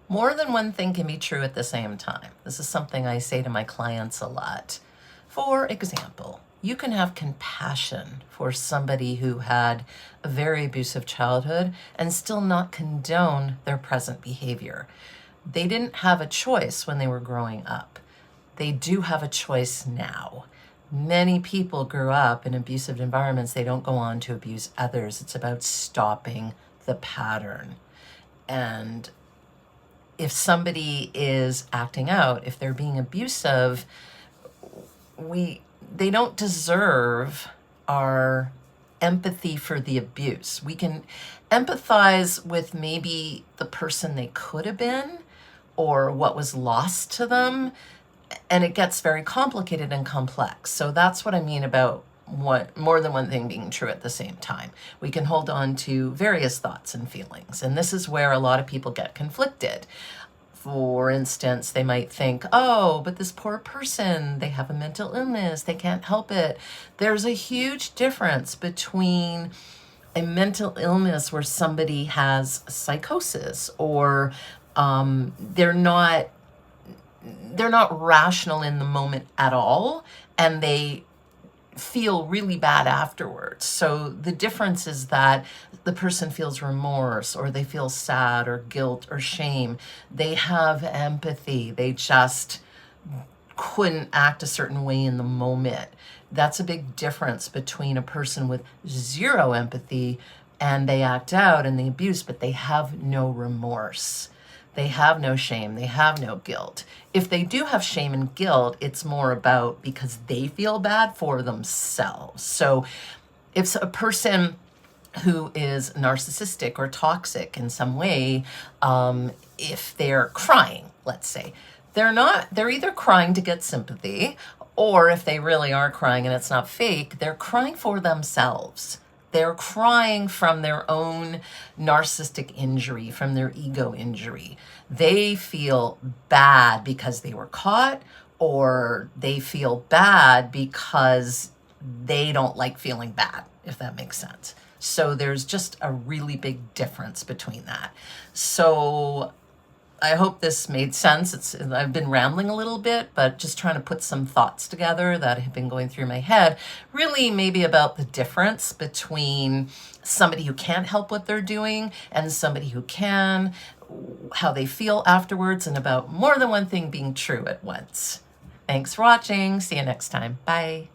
More than one thing can be true at the same time. This is something I say to my clients a lot. For example, you can have compassion for somebody who had a very abusive childhood and still not condone their present behavior. They didn't have a choice when they were growing up. They do have a choice now. Many people grew up in abusive environments. They don't go on to abuse others. It's about stopping the pattern. And if somebody is acting out, if they're being abusive, they don't deserve our empathy for the abuse. We can empathize with maybe the person they could have been or what was lost to them, and it gets very complicated and complex. So that's what I mean about more than one thing being true at the same time. We can hold on to various thoughts and feelings, and this is where a lot of people get conflicted. For instance, they might think, oh, but this poor person, they have a mental illness, they can't help it. There's a huge difference between a mental illness where somebody has psychosis or they're not rational in the moment at all, and they feel really bad afterwards. So the difference is that the person feels remorse, or they feel sad or guilt or shame. They have empathy. They just couldn't act a certain way in the moment. That's a big difference between a person with zero empathy and they act out and they abuse, but they have no remorse. They have no shame. They have no guilt. If they do have shame and guilt, it's more about because they feel bad for themselves. So if a person who is narcissistic or toxic in some way, if they're crying, let's say, they're either crying to get sympathy, or if they really are crying and it's not fake, they're crying for themselves. They're crying from their own narcissistic injury, from their ego injury. They feel bad because they were caught, or they feel bad because they don't like feeling bad, if that makes sense. So there's just a really big difference between that. So I hope this made sense. I've been rambling a little bit, but just trying to put some thoughts together that have been going through my head, really maybe about the difference between somebody who can't help what they're doing and somebody who can, how they feel afterwards, and about more than one thing being true at once. Thanks for watching. See you next time. Bye.